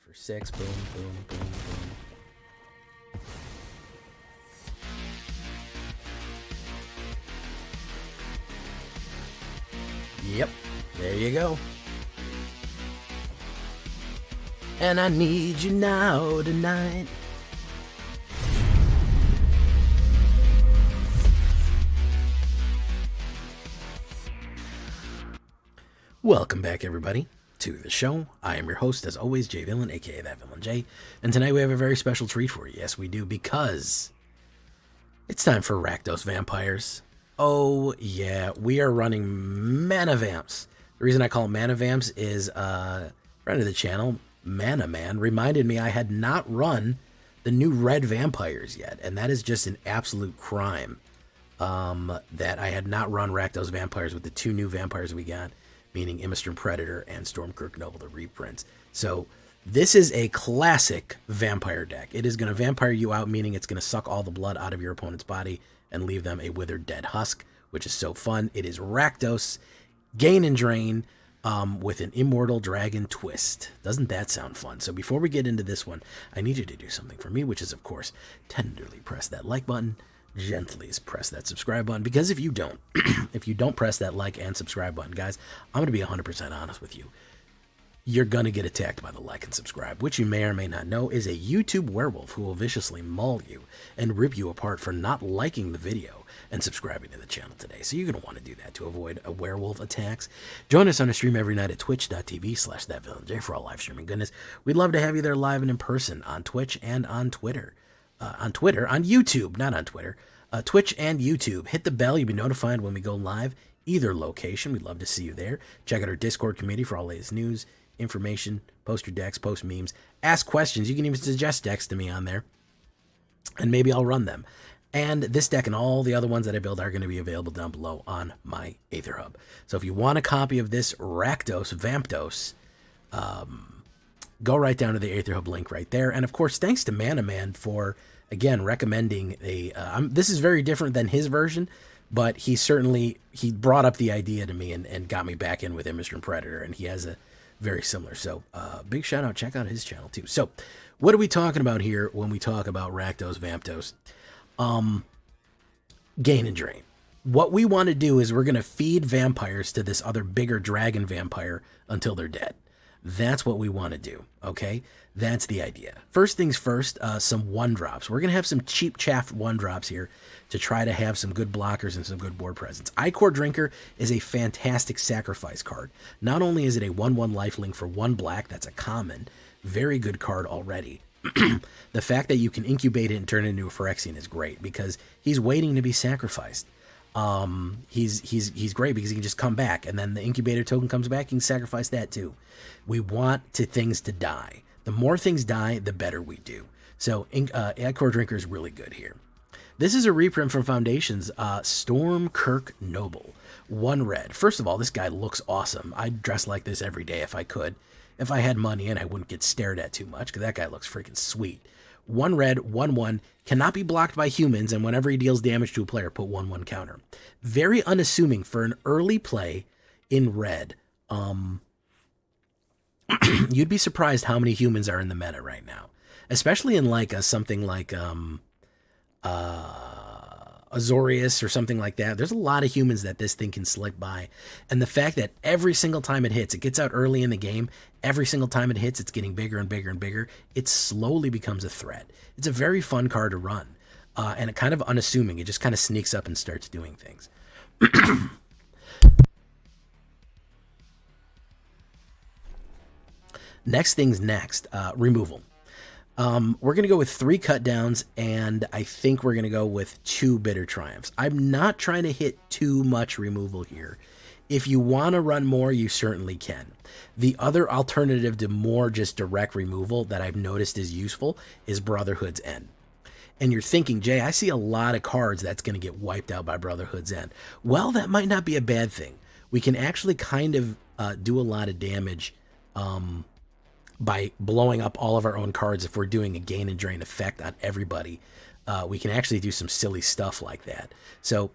for 6. Boom, boom, boom, boom. Yep, there you go. And I need you now tonight. Welcome back, everybody, to the show. I am your host, as always, Jay Villain, aka That Villain J. And tonight we have a very special treat for you. Yes, we do, because it's time for Rakdos Vampires. Oh, yeah, we are running Mana Vamps. The reason I call it Mana Vamps is a friend of the channel, Mana Man, reminded me I had not run the new red vampires yet, and that is just an absolute crime that I had not run Rakdos Vampires with the 2 new vampires we got, meaning Immister Predator and Stormkirk Noble, the reprints. So this is a classic vampire deck. It is going to vampire you out, meaning it's going to suck all the blood out of your opponent's body and leave them a withered dead husk, which is so fun. It is Rakdos, Gain and Drain, with an Immortal Dragon twist. Doesn't that sound fun? So before we get into this one, I need you to do something for me, which is, of course, tenderly press that like button, gently press that subscribe button, because if you don't, if you don't press that like and subscribe button, guys, I'm going to be 100% honest with you. You're going to get attacked by the like and subscribe, which you may or may not know is a YouTube werewolf who will viciously maul you and rip you apart for not liking the video and subscribing to the channel today. So you're going to want to do that to avoid a werewolf attacks. Join us on a stream every night at twitch.tv/thatvillainj for all live streaming goodness. We'd love to have you there live and in person on Twitch and on Twitter. On YouTube, not on Twitter. Twitch and YouTube. Hit the bell. You'll be notified when we go live. Either location. We'd love to see you there. Check out our Discord community for all latest news, information, post your decks, post memes, ask questions. You can even suggest decks to me on there, and maybe I'll run them. And this deck and all the other ones that I build are going to be available down below on my AetherHub. So if you want a copy of this Rakdos Vampdos, go right down to the AetherHub link right there. And of course, thanks to Mana Man for, again, recommending a... this is very different than his version, but he brought up the idea to me and got me back in with Immister Predator, and he has a very similar. So big shout out. Check out his channel too. So what are we talking about here when we talk about Rakdos Vampdos? Gain and Drain. What we want to do is we're going to feed vampires to this other bigger dragon vampire until they're dead. That's what we want to do, okay? That's the idea. First things first, some 1-drops. We're going to have some cheap chaff 1-drops here to try to have some good blockers and some good board presence. Ichor Drinker is a fantastic sacrifice card. Not only is it a 1/1 lifelink for 1 black, that's a common, very good card already. The fact that you can incubate it and turn it into a Phyrexian is great because he's waiting to be sacrificed. He's great because he can just come back, and then the incubator token comes back, you can sacrifice that too. We want things to die. The more things die, the better we do. So Ichor Drinker is really good here. This is a reprint from Foundation's Stormkirk Noble. 1 red. First of all, this guy looks awesome. I'd dress like this every day if I could. If I had money and I wouldn't get stared at too much, because that guy looks freaking sweet. 1 red, 1/1, cannot be blocked by humans, and whenever he deals damage to a player, put 1/1 counter. Very unassuming for an early play in red. You'd be surprised how many humans are in the meta right now, especially in like something like Azorius or something like that. There's a lot of humans that this thing can slip by, and the fact that every single time it hits, it gets out early in the game. Every single time it hits, it's getting bigger and bigger and bigger. It slowly becomes a threat. It's a very fun card to run, and it kind of unassuming. It just kind of sneaks up and starts doing things. Next thing's next, removal. We're going to go with 3 cut downs, and I think we're going to go with 2 bitter triumphs. I'm not trying to hit too much removal here. If you want to run more, you certainly can. The other alternative to more just direct removal that I've noticed is useful is Brotherhood's End. And you're thinking, Jay, I see a lot of cards that's going to get wiped out by Brotherhood's End. Well, that might not be a bad thing. We can actually kind of do a lot of damage by blowing up all of our own cards. If we're doing a gain and drain effect on everybody, we can actually do some silly stuff like that. So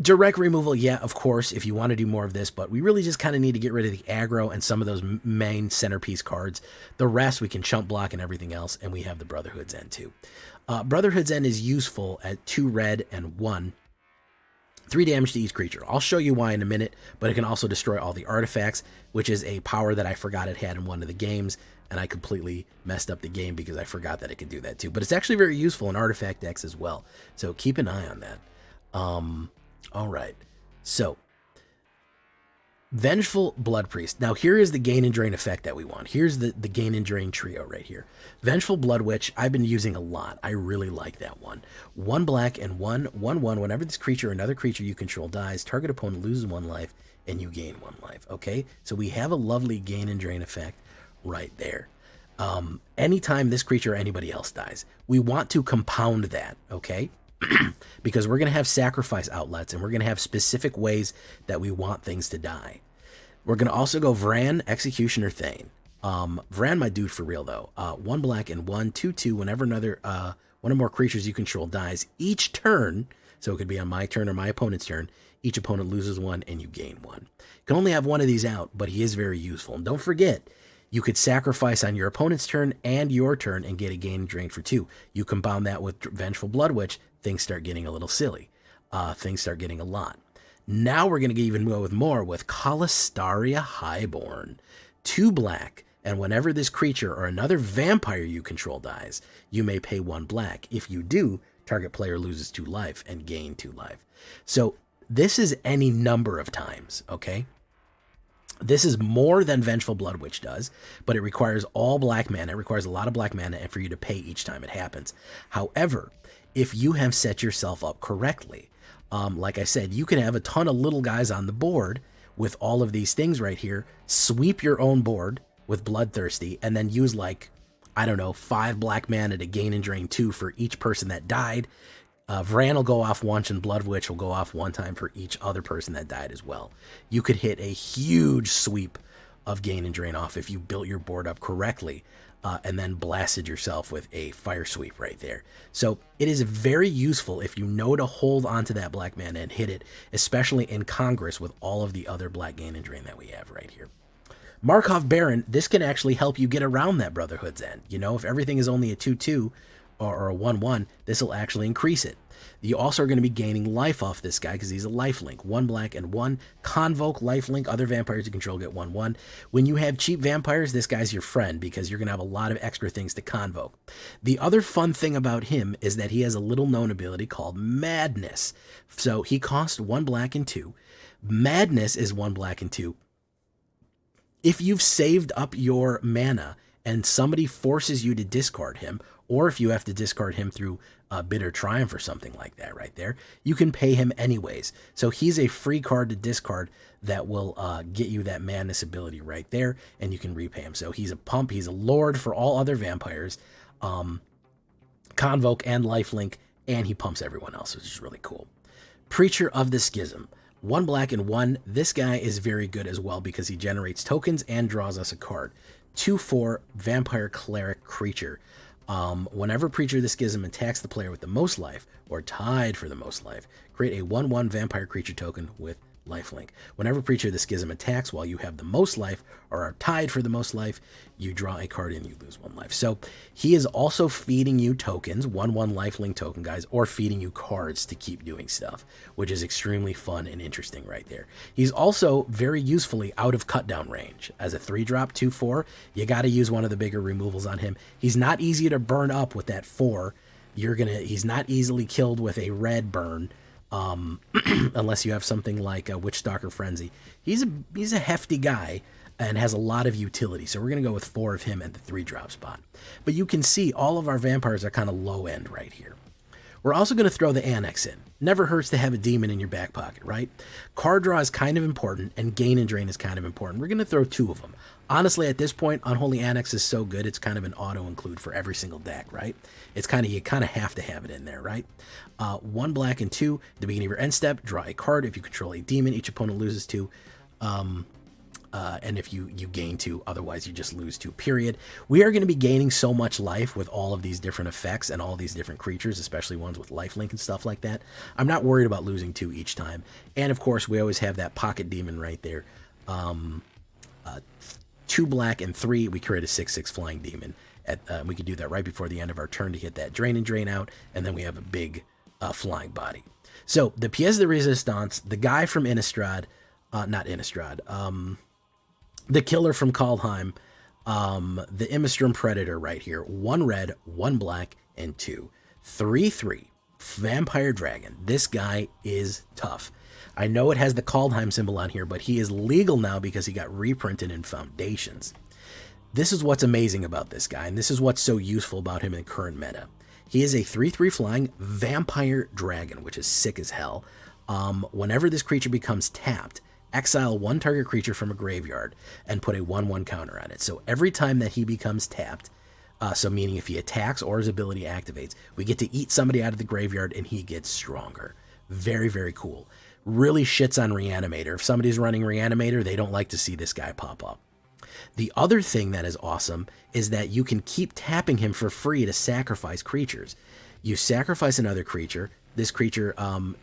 Direct removal, yeah, of course, if you want to do more of this, but we really just kind of need to get rid of the aggro and some of those main centerpiece cards. The rest, we can chump block and everything else, and we have the Brotherhood's End too. Brotherhood's End is useful at 2 red and 1. 3 damage to each creature. I'll show you why in a minute, but it can also destroy all the artifacts, which is a power that I forgot it had in one of the games, and I completely messed up the game because I forgot that it could do that too. But it's actually very useful in artifact decks as well, so keep an eye on that. All right, so Vengeful Blood Priest. Now here is the gain and drain effect that we want. Here's the gain and drain trio right here. Vengeful Blood Witch, I've been using a lot. I really like that one. 1 black and 1/1/1. Whenever this creature or another creature you control dies, target opponent loses 1 life and you gain 1 life. Okay, so we have a lovely gain and drain effect right there. Anytime this creature or anybody else dies, we want to compound that, okay? Because we're going to have sacrifice outlets and we're going to have specific ways that we want things to die. We're going to also go Vran, Executioner, Thane. Vran, my dude for real though. 1 black and 1/2/2. Whenever one or more creatures you control dies each turn, so it could be on my turn or my opponent's turn, each opponent loses 1 and you gain 1. You can only have one of these out, but he is very useful. And don't forget, you could sacrifice on your opponent's turn and your turn and get a gain and drain for 2. You compound that with Vengeful Blood Witch, things start getting a little silly. Things start getting a lot. Now we're going to get even more with Calistaria Highborn. 2 black, and whenever this creature or another vampire you control dies, you may pay 1 black. If you do, target player loses 2 life and gain 2 life. So this is any number of times, okay? This is more than Vengeful Blood Witch does, but it requires all black mana. It requires a lot of black mana and for you to pay each time it happens. However, if you have set yourself up correctly, like I said, you can have a ton of little guys on the board with all of these things right here, sweep your own board with Bloodthirsty, and then use like, I don't know, 5 black mana to gain and drain 2 for each person that died. Vran will go off once and Blood Witch will go off 1 time for each other person that died as well. You could hit a huge sweep of gain and drain off if you built your board up correctly and then blasted yourself with a fire sweep right there. So it is very useful if you know to hold onto that black mana and hit it, especially in Congress with all of the other black gain and drain that we have right here. Markov Baron, this can actually help you get around that Brotherhood's End. You know, if everything is only a 2/2, or a 1/1, this will actually increase it. You also are going to be gaining life off this guy because he's a lifelink. 1 black and 1. Convoke, lifelink. Other vampires you control get 1/1. When you have cheap vampires, this guy's your friend because you're going to have a lot of extra things to convoke. The other fun thing about him is that he has a little known ability called Madness. So he costs 1 black and 2. Madness is 1 black and 2. If you've saved up your mana and somebody forces you to discard him, or if you have to discard him through Bitter Triumph or something like that right there, you can pay him anyways. So he's a free card to discard that will get you that Madness ability right there, and you can repay him. So he's a pump, he's a lord for all other vampires, Convoke and Lifelink, and he pumps everyone else, which is really cool. Preacher of the Schism. 1 black and 1. This guy is very good as well because he generates tokens and draws us a card. 2/4 Vampire Cleric Creature. Whenever Preacher of the Schism attacks the player with the most life, or tied for the most life, create a 1/1 Vampire Creature token with lifelink. Whenever Preacher of the Schism attacks while you have the most life, or are tied for the most life, you draw a card and you lose 1 life. So he is also feeding you tokens, 1/1 lifelink token, guys, or feeding you cards to keep doing stuff, which is extremely fun and interesting right there. He's also very usefully out of cutdown range. As a 3-drop 2/4, you got to use one of the bigger removals on him. He's not easy to burn up with that 4. He's not easily killed with a red burn. Unless you have something like a Witchstalker Frenzy. He's a hefty guy and has a lot of utility, so we're going to go with 4 of him at the 3-drop spot. But you can see all of our vampires are kind of low end right here. We're also going to throw the Annex in. Never hurts to have a demon in your back pocket, right? Card draw is kind of important, and gain and drain is kind of important. We're going to throw 2 of them. Honestly, at this point, Unholy Annex is so good, it's kind of an auto-include for every single deck, right? You kind of have to have it in there, right? 1 black and 2. At the beginning of your end step, draw a card. If you control a demon, each opponent loses 2. and if you gain 2, otherwise you just lose 2, period. We are going to be gaining so much life with all of these different effects and all these different creatures, especially ones with lifelink and stuff like that. I'm not worried about losing 2 each time. And of course, we always have that pocket demon right there. 2 black and 3, we create a 6/6 flying demon. We can do that right before the end of our turn to get that drain and drain out, and then we have a big flying body. So the pièce de résistance, the guy from Innistrad, not Innistrad, the killer from Kaldheim, the Imistrum Predator right here, 1 red, 1 black, and 2. 3/3, Vampire Dragon. This guy is tough. I know it has the Kaldheim symbol on here, but he is legal now because he got reprinted in Foundations. This is what's amazing about this guy, and this is what's so useful about him in current meta. He is a 3/3 flying Vampire Dragon, which is sick as hell. Whenever this creature becomes tapped, exile 1 target creature from a graveyard and put a 1/1 counter on it. So every time that he becomes tapped, so meaning if he attacks or his ability activates, we get to eat somebody out of the graveyard and he gets stronger. Very, very cool. Really shits on Reanimator. If somebody's running Reanimator, they don't like to see this guy pop up. The other thing that is awesome is that you can keep tapping him for free to sacrifice creatures. You sacrifice another creature. This creature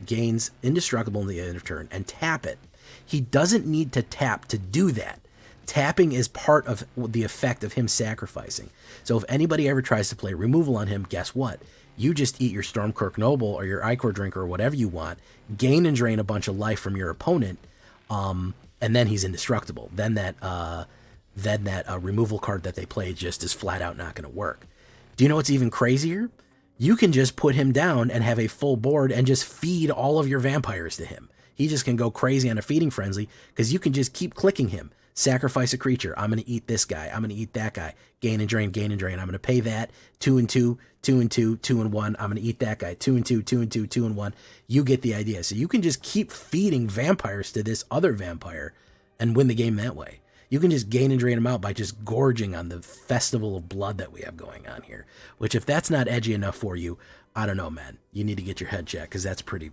gains indestructible in the end of turn, and tap it. He doesn't need to tap to do that. Tapping is part of the effect of him sacrificing. So if anybody ever tries to play removal on him, guess what? You just eat your Stormkirk Noble or your Ichor Drinker or whatever you want, gain and drain a bunch of life from your opponent, and then he's indestructible. Then that removal card that they play just is flat out not going to work. Do you know what's even crazier? You can just put him down and have a full board and just feed all of your vampires to him. He just can go crazy on a feeding frenzy because you can just keep clicking him. Sacrifice a creature. I'm going to eat this guy. I'm going to eat that guy. Gain and drain, gain and drain. I'm going to pay that. 2 and 2, 2 and 2, 2 and 1. I'm going to eat that guy. 2 and 2, 2 and 2, 2 and 1. You get the idea. So you can just keep feeding vampires to this other vampire and win the game that way. You can just gain and drain them out by just gorging on the festival of blood that we have going on here. Which, if that's not edgy enough for you, I don't know, man. You need to get your head checked because that's pretty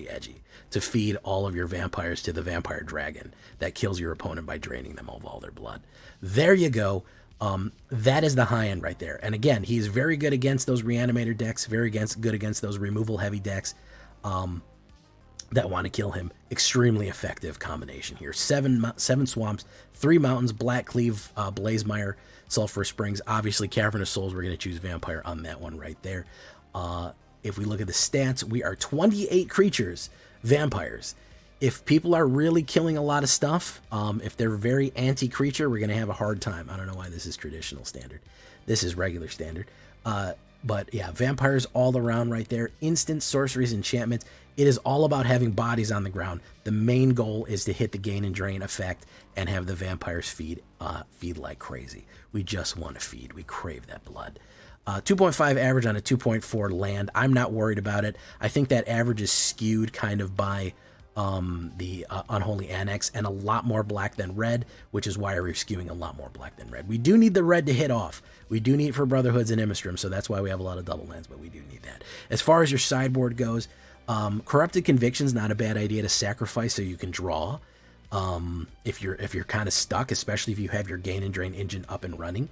edgy. To feed all of your vampires to the Vampire Dragon that kills your opponent by draining them of all their blood. There you go. That is the high end right there. And again, he's very good against those Reanimator decks, very good against those removal heavy decks that want to kill him. Extremely effective combination here. 7 swamps, 3 mountains, Black Cleave, Blazemire, Sulphur Springs. Obviously, Cavern of Souls, we're going to choose Vampire on that one right there. If we look at the stats, we are 28 creatures, vampires. If people are really killing a lot of stuff, if they're very anti-creature, we're going to have a hard time. I don't know why this is traditional standard. This is regular standard. But yeah, vampires all around right there. Instant sorceries, enchantments. It is all about having bodies on the ground. The main goal is to hit the gain and drain effect and have the vampires feed like crazy. We just want to feed. We crave that blood. 2.5 average on a 2.4 land. I'm not worried about it. I think that average is skewed kind of by the Unholy Annex and a lot more black than red, which is why we're skewing a lot more black than red. We do need the red to hit off. We do need it for Brotherhoods and Imistrum, so that's why we have a lot of double lands, but we do need that. As far as your sideboard goes, Corrupted Conviction's not a bad idea to sacrifice so you can draw. If you're kind of stuck, especially if you have your gain and drain engine up and running.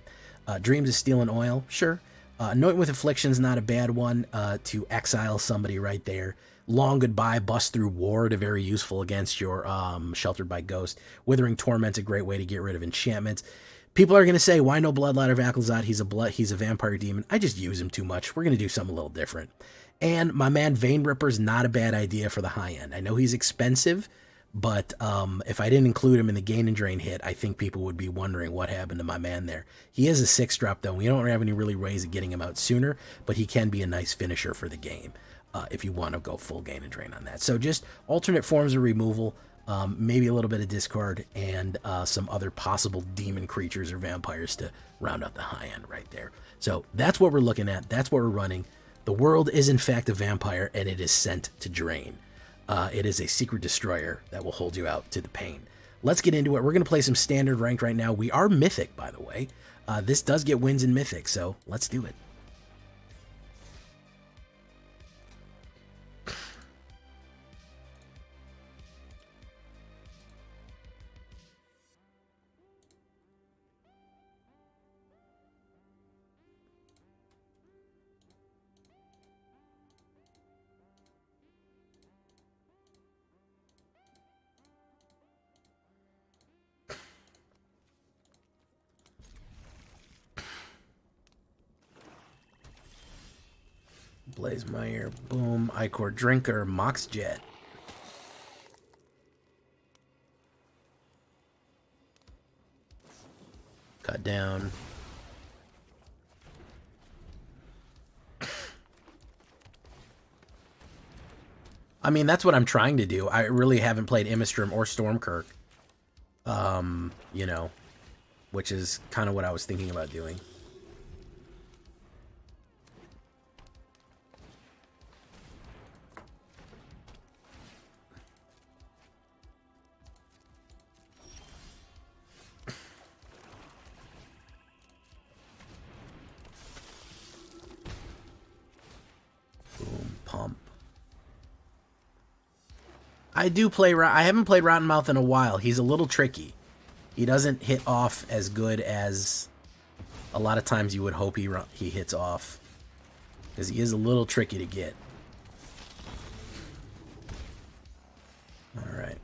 Dreams of Steel and Oil, sure. Anoint with Affliction's not a bad one to exile somebody right there. Long Goodbye, Bust Through Ward, very useful against your Sheltered by Ghost. Withering Torment's a great way to get rid of enchantments. People are going to say, why no Bloodlight of Akelzad? He's a vampire demon. I just use him too much. We're going to do something a little different. And my man Vein Ripper's not a bad idea for the high end. I know he's expensive, but if I didn't include him in the gain and drain hit, I think people would be wondering what happened to my man there. He is a 6-drop, though. We don't have any really ways of getting him out sooner, but he can be a nice finisher for the game if you want to go full gain and drain on that. So just alternate forms of removal, maybe a little bit of discard, and some other possible demon creatures or vampires to round out the high end right there. So that's what we're looking at. That's what we're running. The world is, in fact, a vampire, and it is sent to drain. It is a secret destroyer that will hold you out to the pain. Let's get into it. We're going to play some standard ranked right now. We are Mythic, by the way. This does get wins in Mythic, so let's do it. Blazemeyer, boom. Icor Drinker, Mox Jet. Cut down. I mean, that's what I'm trying to do. I really haven't played Imistrum or Stormkirk. You know, which is kind of what I was thinking about doing. Boom, pump. I haven't played Rottenmouth in a while. He's a little tricky. He doesn't hit off as good as a lot of times you would hope he hits off. Because he is a little tricky to get. Alright.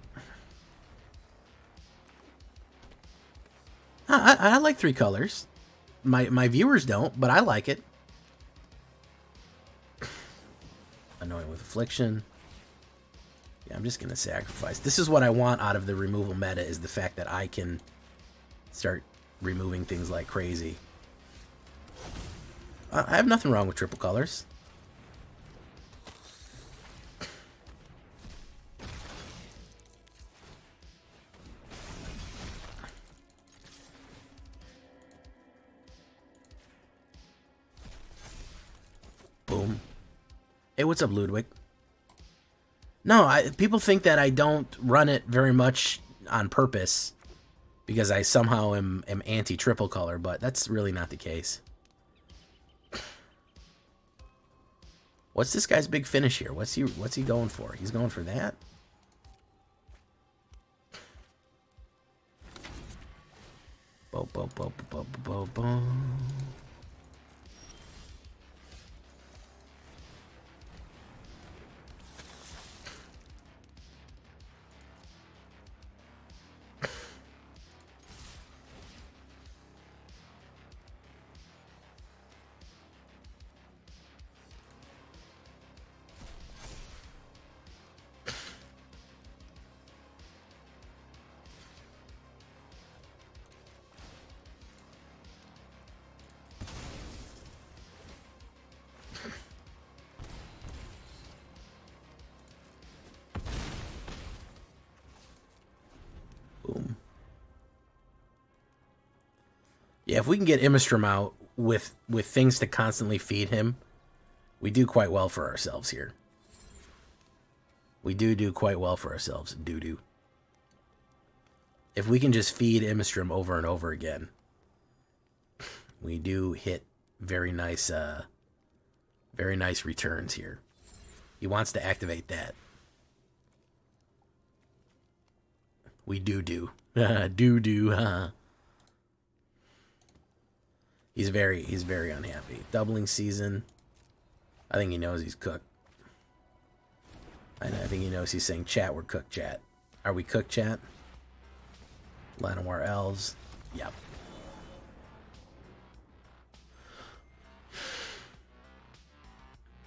I like 3 colors. My viewers don't, but I like it. Annoying with Affliction. Yeah, I'm just going to sacrifice. This is what I want out of the removal meta, is the fact that I can start removing things like crazy. I have nothing wrong with triple colors. Boom. Hey, what's up, Ludwig? No, people think that I don't run it very much on purpose because I somehow am anti-triple color, but that's really not the case. What's this guy's big finish here? What's he going for? He's going for that? Bo bo bo bo bo bo bo. Boom. Yeah, if we can get Imistrum out with things to constantly feed him, we do quite well for ourselves here. We do quite well for ourselves. Doo-doo. If we can just feed Imistrum over and over again, we do hit very nice returns here. He wants to activate that. We do. Huh? He's very unhappy. Doubling season. I think he knows he's cooked. I think he knows he's saying, chat, we're cooked, chat. Are we cooked, chat? Llanowar Elves. Yep.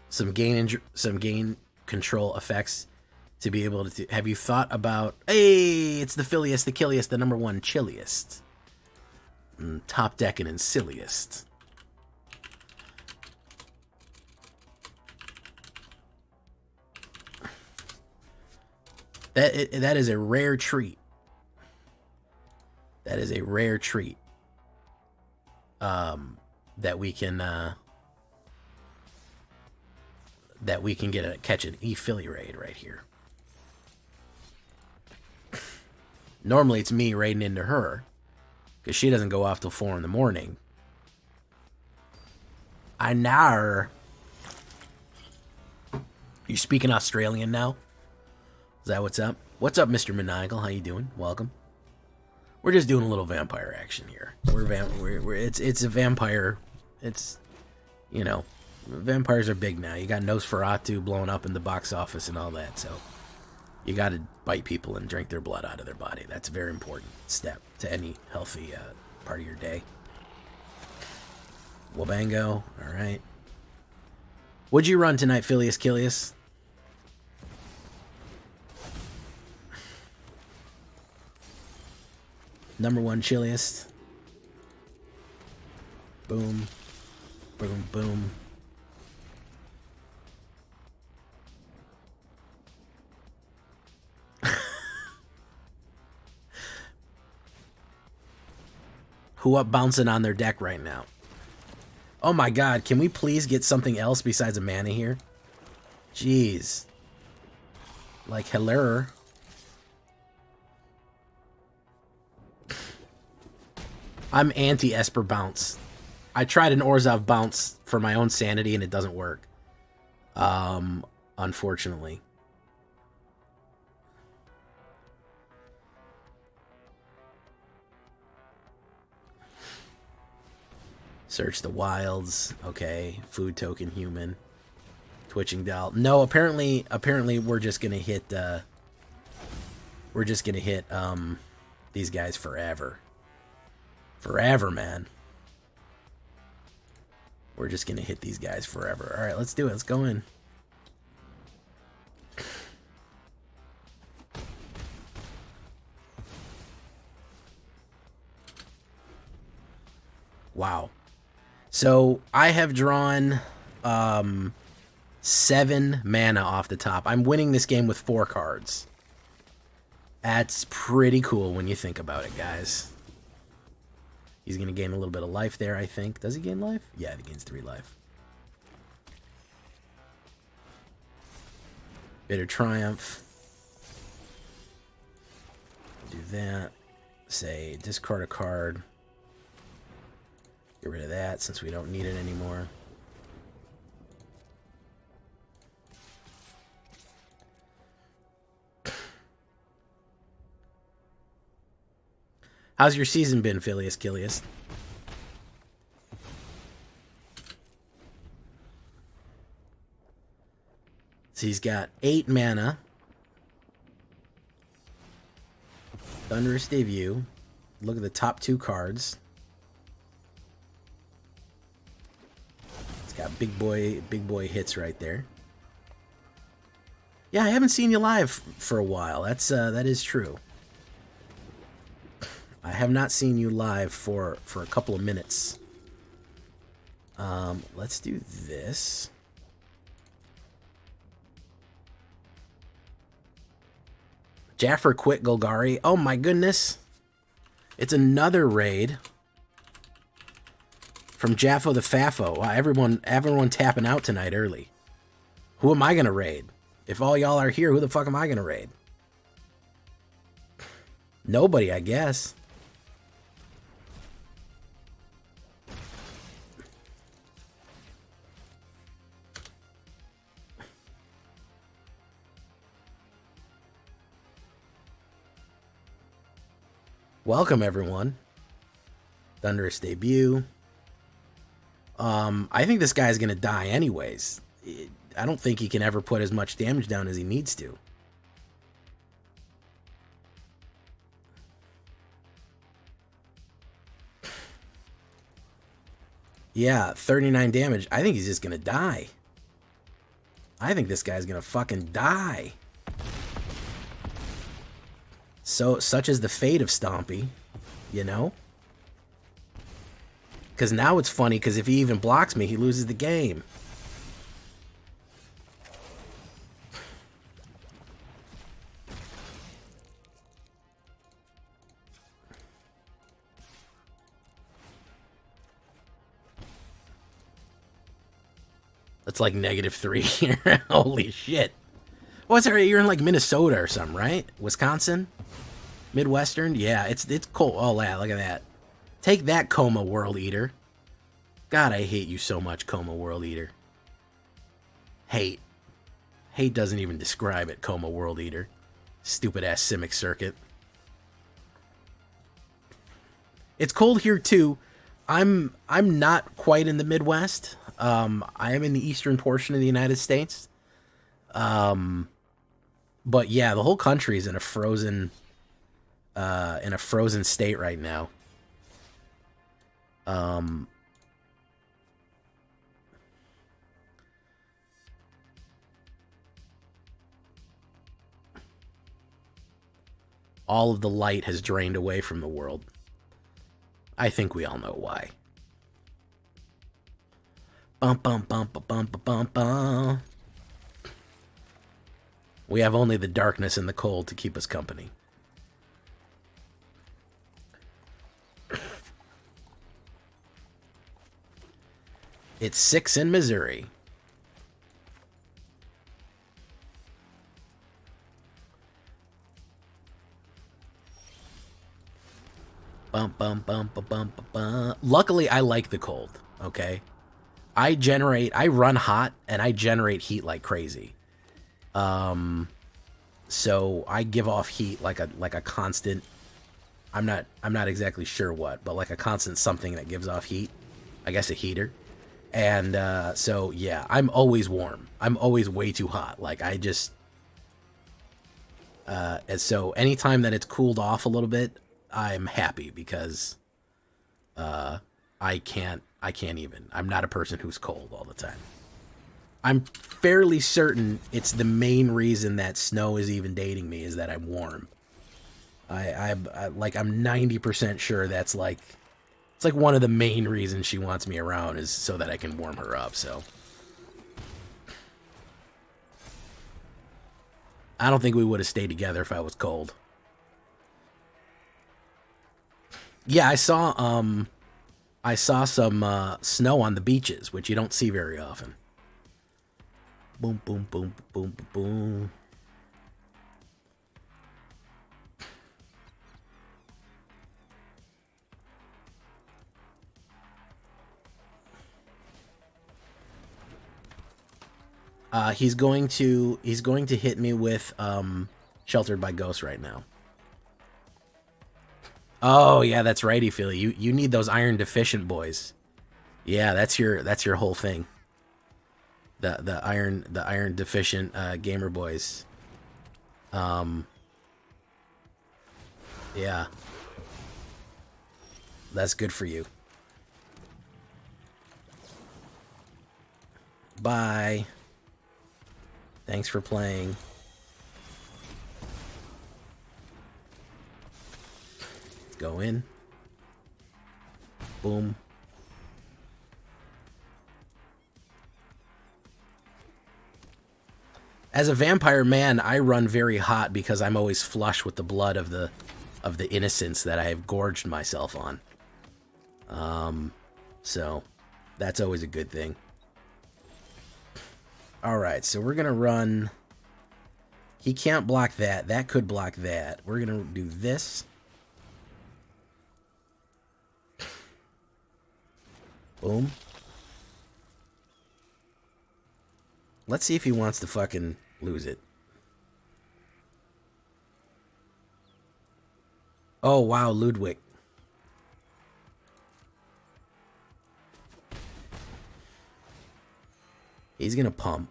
Some gain control effects to be able to... Have you thought about... Hey, it's the Philiest, the Killiest, the #1 chilliest. Top decking and silliest. That is a rare treat. That is a rare treat. That we can catch an E-Philly raid right here. Normally it's me raiding into her, because she doesn't go off till 4 in the morning. I know. You speaking Australian now? Is that what's up? What's up, Mr. Maniacal? How you doing? Welcome. We're just doing a little vampire action here. It's a vampire. It's, you know, vampires are big now. You got Nosferatu blowing up in the box office and all that, so you got to bite people and drink their blood out of their body. That's a very important step to any healthy part of your day. Wabango, all right. What'd you run tonight, Phileas Kilius? Number one chilliest. Boom. Boom, boom. Who up bouncing on their deck right now? Oh my god, can we please get something else besides a mana here? Jeez. Like, hello. I'm anti-Esper bounce. I tried an Orzhov bounce for my own sanity and it doesn't work. Unfortunately. Search the wilds. Okay. Food token human. Twitching doll. No, apparently we're just gonna hit these guys forever. Forever, man. We're just gonna hit these guys forever. Alright, let's do it. Let's go in. Wow. So I have drawn 7 mana off the top. I'm winning this game with 4 cards. That's pretty cool when you think about it, guys. He's going to gain a little bit of life there, I think. Does he gain life? Yeah, he gains 3 life. Bitter Triumph. Do that. Say, discard a card. Get rid of that since we don't need it anymore. How's your season been, Phileas Kilius? So he's got 8 mana. Thunderous Debut. Look at the top 2 cards. It's got big boy hits right there. Yeah, I haven't seen you live for a while. That is true. I have not seen you live for a couple of minutes. Let's do this. Jaffer quit Golgari. Oh my goodness. It's another raid from Jaffo the Fafo. Wow, everyone tapping out tonight early. Who am I going to raid? If all y'all are here, who the fuck am I going to raid? Nobody, I guess. Welcome, everyone. Thunderous Debut. I think this guy's going to die anyways. I don't think he can ever put as much damage down as he needs to. Yeah, 39 damage. I think he's just going to die. I think this guy's going to fucking die. So, such is the fate of Stompy, you know? Because now it's funny, because if he even blocks me, he loses the game. That's like -3 here. Holy shit. What's that? You're in like Minnesota or something, right? Wisconsin? Midwestern? Yeah, it's cold. Oh, yeah, look at that. Take that, Coma World Eater. God, I hate you so much, Coma World Eater. Hate. Hate doesn't even describe it, Coma World Eater. Stupid-ass Simic Circuit. It's cold here, too. I'm not quite in the Midwest. I am in the eastern portion of the United States. But yeah, the whole country is in a frozen state right now. All of the light has drained away from the world. I think we all know why. Bum bum bum bum bum bum bum. We have only the darkness and the cold to keep us company. It's 6 in Missouri. Bum bum bum bum bum bum. Luckily, I like the cold. Okay, I run hot and I generate heat like crazy. So I give off heat like a constant. I'm not exactly sure what, but like a constant something that gives off heat. I guess a heater. And so yeah, I'm always warm. I'm always way too hot. Like I just and so anytime that it's cooled off a little bit, I'm happy because I can't even. I'm not a person who's cold all the time. I'm fairly certain it's the main reason that Snow is even dating me is that I'm warm. I'm 90% sure that's like, it's like one of the main reasons she wants me around is so that I can warm her up. So I don't think we would have stayed together if I was cold. Yeah, I saw some snow on the beaches, which you don't see very often. Boom, boom, boom, boom, boom. He's going to hit me with Sheltered by Ghosts right now. Oh yeah, that's righty, Philly. You need those iron deficient boys. Yeah, that's your whole thing. The iron deficient gamer boys. Yeah. That's good for you. Bye. Thanks for playing. Go in. Boom. As a vampire man, I run very hot because I'm always flush with the blood of the innocents that I have gorged myself on. So that's always a good thing. All right, so we're gonna run. He can't block that. That could block that. We're gonna do this. Boom. Let's see if he wants to fucking lose it. Oh, wow, Ludwig. He's going to pump.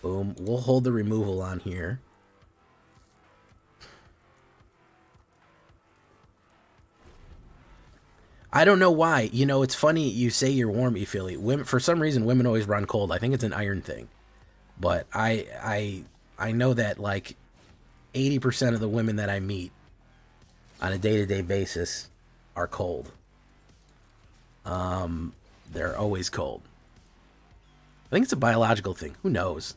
Boom. We'll hold the removal on here. I don't know why. You know, it's funny you say you're warm, you feel it. Women, for some reason, women always run cold. I think it's an iron thing. But I know that, like, 80% of the women that I meet on a day-to-day basis are cold. They're always cold. I think it's a biological thing. Who knows?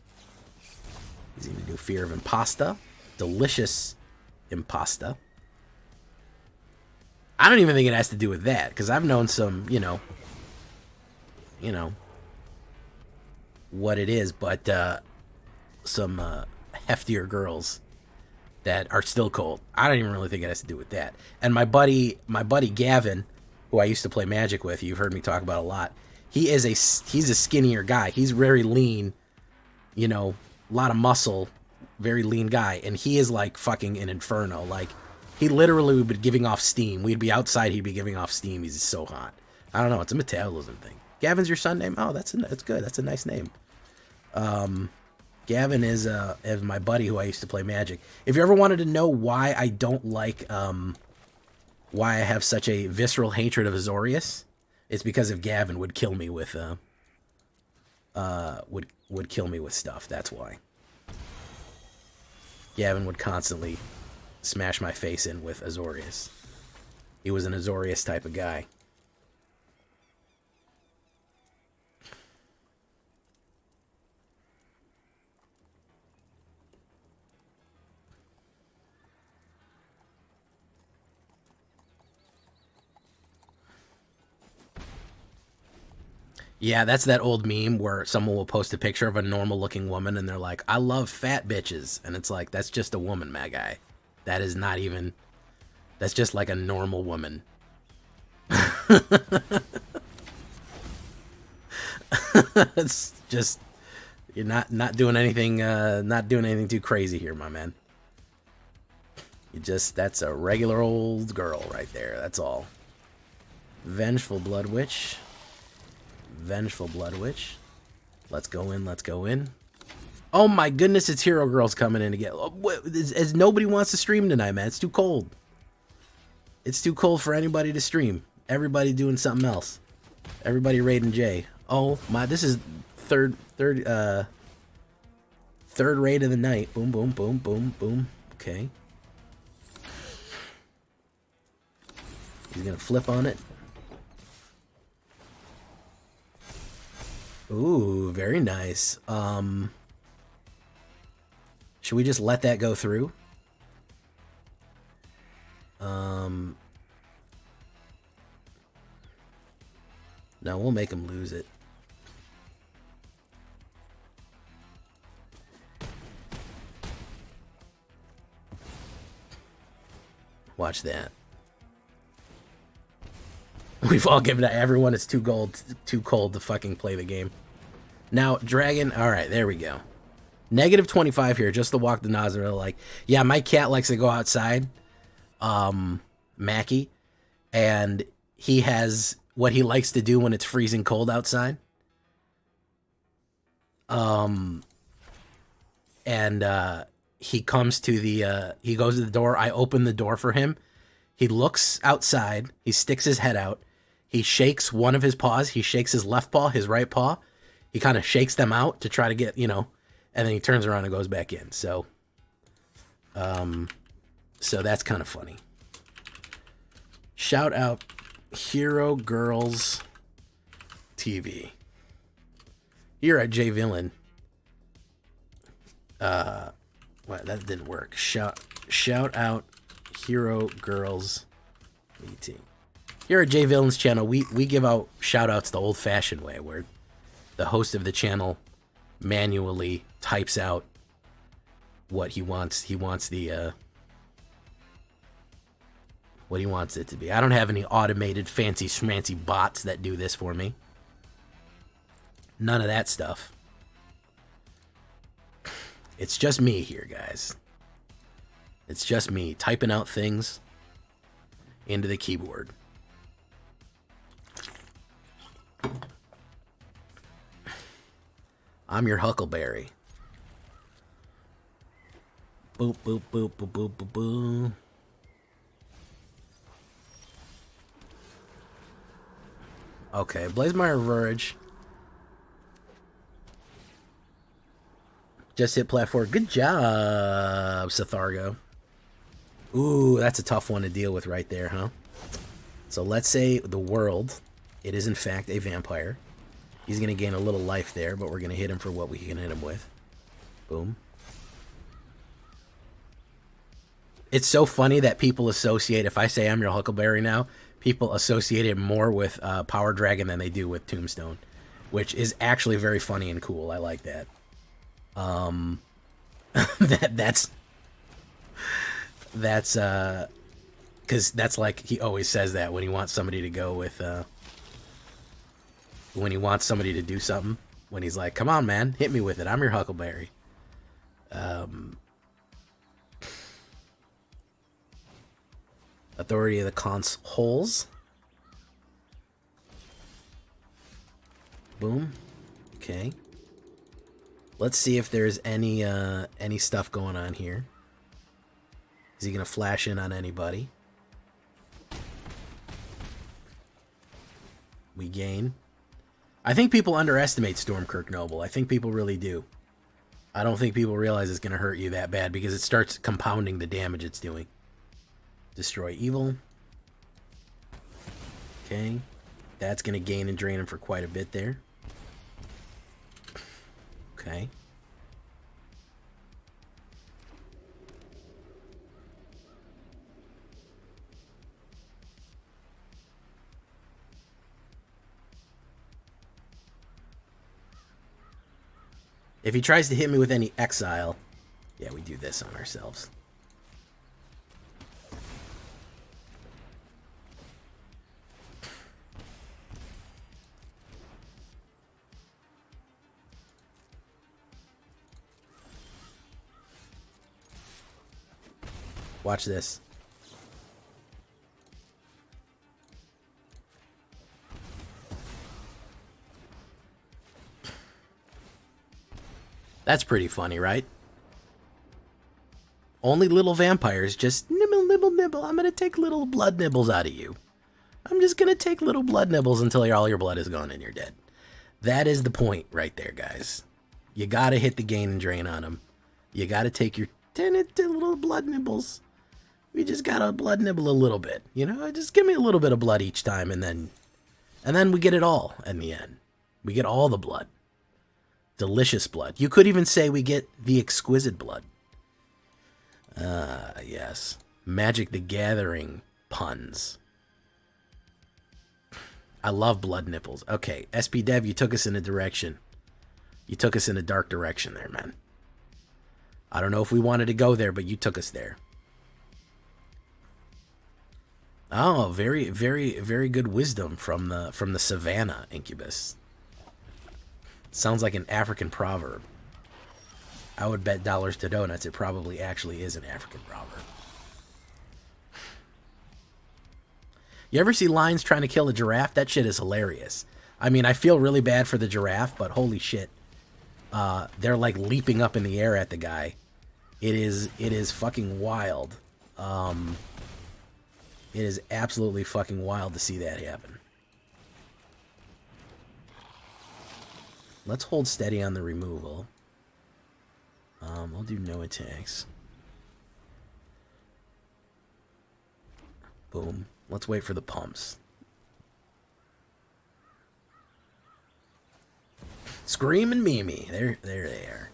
He's going to do Fear of Impasta. Delicious Impasta. I don't even think it has to do with that, because I've known some, you know, what it is, but some heftier girls that are still cold. I don't even really think it has to do with that. And my buddy Gavin, who I used to play Magic with, you've heard me talk about a lot. He's a skinnier guy. He's very lean, you know, a lot of muscle, very lean guy, and he is like fucking an inferno. Like, he literally would be giving off steam. We'd be outside, he'd be giving off steam. He's so hot. I don't know. It's a metabolism thing. Gavin's your son name? Oh, that's good. That's a nice name. Gavin is my buddy who I used to play Magic. If you ever wanted to know why I don't like, why I have such a visceral hatred of Azorius, it's because if Gavin would kill me with, would kill me with stuff. That's why. Gavin would constantly smash my face in with Azorius. He was an Azorius type of guy. Yeah, that's that old meme where someone will post a picture of a normal-looking woman, and they're like, I love fat bitches. And it's like, that's just a woman, my guy. That is not even... That's just like a normal woman. It's just... You're not doing anything, too crazy here, my man. You just... That's a regular old girl right there, that's all. Vengeful Blood Witch. Vengeful Blood Witch. Let's go in, let's go in. Oh my goodness, it's Hero Girls coming in again. As nobody wants to stream tonight, man. It's too cold. It's too cold for anybody to stream. Everybody doing something else. Everybody raiding Jay. Oh my, this is third raid of the night. Boom, boom, boom, boom, boom. Okay. He's gonna flip on it. Ooh, very nice. Should we just let that go through? No, we'll make him lose it. Watch that. We've all given to everyone. It's too cold to fucking play the game. Now, Dragon. All right, there we go. Negative 25 here, just to walk the Nazareth. Like, yeah, my cat likes to go outside, Mackie, and he has what he likes to do when it's freezing cold outside. He comes to the, he goes to the door. I open the door for him. He looks outside. He sticks his head out. He shakes one of his paws. He shakes his left paw, his right paw. He kind of shakes them out to try to get, and then he turns around and goes back in. So that's kind of funny. Shout out Hero Girls TV. Here at J Villain. Well, that didn't work. Shout out Hero Girls VT. Here at J Villain's channel, we give out shout outs the old fashioned way, where the host of the channel manually types out what he wants. He wants the what he wants it to be. I don't have any automated fancy schmancy bots that do this for me. None of that stuff. It's just me here, guys. It's just me typing out things into the keyboard. I'm your Huckleberry. Boop, boop, boop, boop, boop, boop, boop. Okay, Blazemeyer Verge. Just hit platform. Good job, Sathargo. Ooh, that's a tough one to deal with right there, huh? So let's say the world, it is in fact a vampire. He's going to gain a little life there, but we're going to hit him for what we can hit him with. Boom. It's so funny that people associate, if I say I'm your Huckleberry now, people associate it more with Power Dragon than they do with Tombstone, which is actually very funny and cool. I like that. That's because that's like, he always says that when he wants somebody to go with, when he wants somebody to do something, when he's like, come on, man, hit me with it. I'm your Huckleberry. Authority of the Consoles. Boom. Okay. Let's see if there's any stuff going on here. Is he gonna flash in on anybody? We gain. I think people underestimate Stormkirk Noble. I think people really do. I don't think people realize it's gonna hurt you that bad because it starts compounding the damage it's doing. Destroy evil. Okay. That's going to gain and drain him for quite a bit there. Okay. If he tries to hit me with any exile, yeah, we do this on ourselves. Watch this. That's pretty funny, right? Only little vampires, just nibble, nibble, nibble. I'm going to take little blood nibbles out of you. I'm just going to take little blood nibbles until all your blood is gone and you're dead. That is the point right there, guys. You got to hit the gain and drain on them. You got to take your 10 little blood nibbles. We just got to blood nibble a little bit. You know, just give me a little bit of blood each time, and then we get it all in the end. We get all the blood. Delicious blood. You could even say we get the exquisite blood. Yes. Magic the Gathering puns. I love blood nipples. Okay, SP Dev, you took us in a direction. You took us in a dark direction there, man. I don't know if we wanted to go there, but you took us there. Oh, very, very, very good wisdom from the Savannah Incubus. Sounds like an African proverb. I would bet dollars to donuts it probably actually is an African proverb. You ever see lions trying to kill a giraffe? That shit is hilarious. I mean, I feel really bad for the giraffe, but holy shit. They're like leaping up in the air at the guy. It is fucking wild. It is absolutely fucking wild to see that happen. Let's hold steady on the removal. I'll do no attacks. Boom. Let's wait for the pumps. Scream and Mimi. There they are.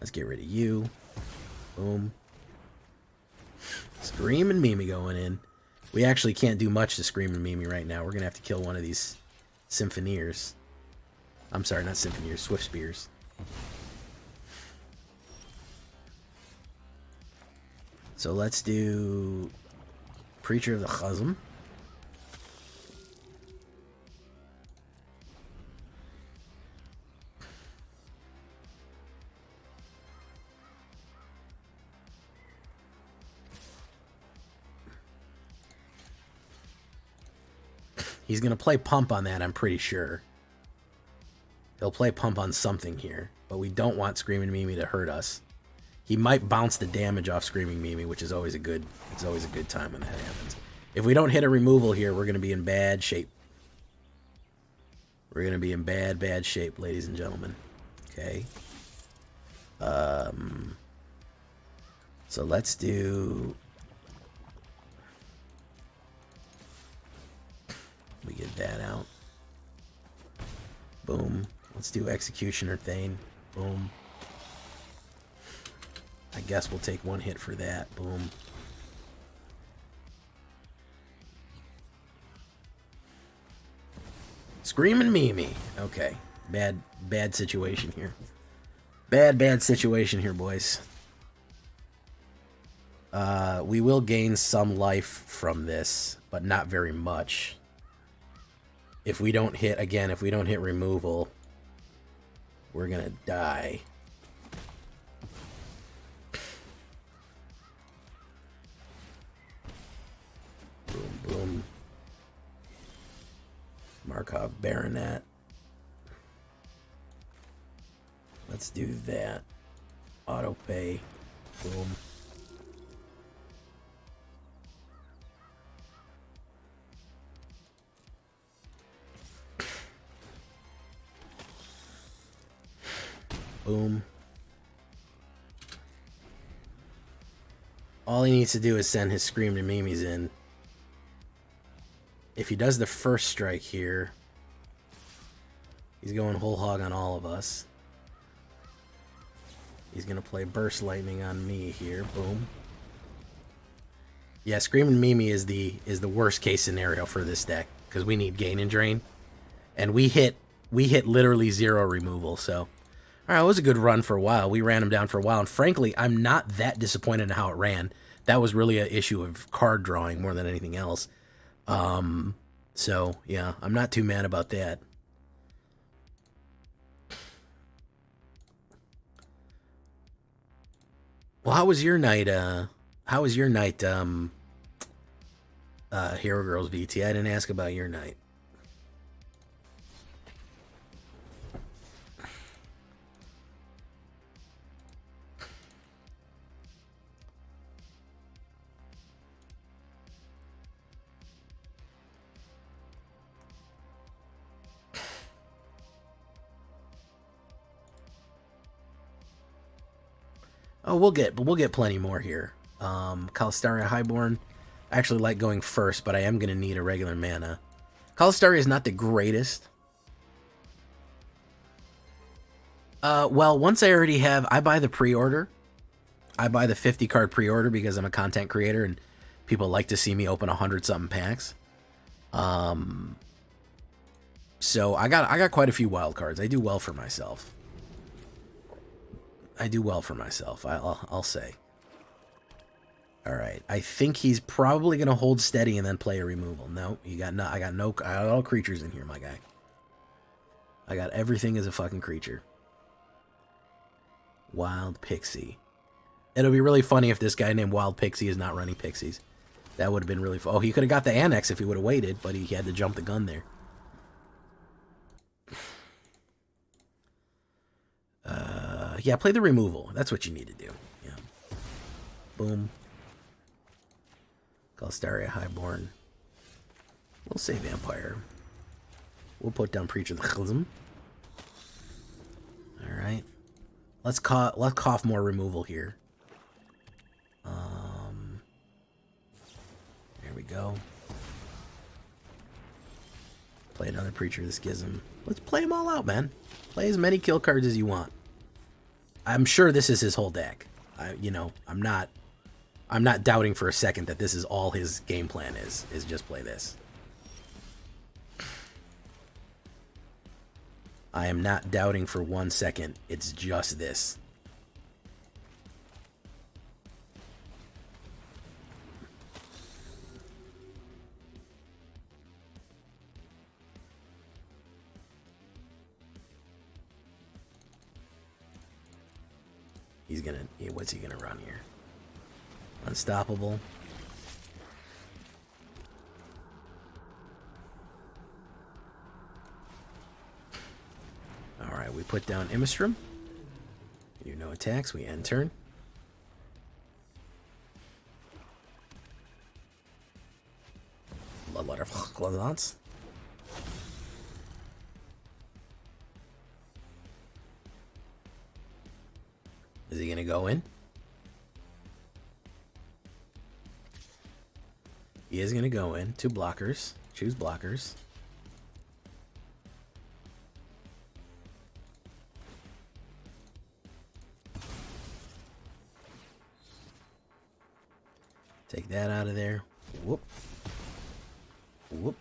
Let's get rid of you. Boom. Scream and Mimi going in. We actually can't do much to Scream and Mimi right now. We're going to have to kill one of these Symphoneers. I'm sorry, not Symphoneers, Swift Spears. So let's do Preacher of the Chazm. He's going to play Pump on that, I'm pretty sure. He'll play Pump on something here, but we don't want Screaming Mimi to hurt us. He might bounce the damage off Screaming Mimi, which is always a good time when that happens. If we don't hit a removal here, we're going to be in bad shape. We're going to be in bad, bad shape, ladies and gentlemen. Okay. So let's do... We get that out. Boom. Let's do Executioner Thane. Boom. I guess we'll take one hit for that. Boom. Screaming Mimi. Okay. Bad situation here. Bad situation here, boys. We will gain some life from this, but not very much. If we don't hit, again, if we don't hit removal, we're gonna die. Boom, boom. Markov Baronet. Let's do that. Auto pay. Boom. Boom. All he needs to do is send his Screamed Mimes in. If he does the first strike here, he's going whole hog on all of us. He's going to play Burst Lightning on me here. Boom. Yeah, Screamed Mimi is the worst case scenario for this deck because we need Gain and Drain, and we hit literally 0 removal. So, all right, it was a good run for a while. We ran him down for a while, and frankly, I'm not that disappointed in how it ran. That was really an issue of card drawing more than anything else. So yeah, I'm not too mad about that. Well, how was your night? How was your night? Hero Girls VT. I didn't ask about your night. Oh, we'll get plenty more here. Calistaria Highborn. I actually like going first, but I am going to need a regular mana. Calistaria is not the greatest. Well, once I already have, I buy the pre-order. I buy the 50 card pre-order because I'm a content creator and people like to see me open 100-something packs. So I got quite a few wild cards. I do well for myself. I'll say. All right. I think he's probably going to hold steady and then play a removal. No, I got all creatures in here, my guy. I got everything as a fucking creature. Wild Pixie. It'll be really funny if this guy named Wild Pixie is not running Pixies. That would have been really fun. Oh, he could have got the Annex if he would have waited, but he had to jump the gun there. Yeah, play the removal. That's what you need to do. Yeah. Boom. Calistaria Highborn. We'll say Vampire. We'll put down Preacher of the Chilsm. Alright. Let's cough more removal here. There we go. Play another Preacher of the Schism. Let's play them all out, man. Play as many kill cards as you want. I'm sure this is his whole deck. I'm not doubting for a second that this is all his game plan is just play this. I am not doubting for 1 second. It's just this. What's he gonna run here? Unstoppable. Alright, we put down Imistrum. You do no attacks, we end turn. Bloodletter of Glazance. Is he going to go in? He is going to go in. 2 blockers. Choose blockers. Take that out of there. Whoop. Whoop.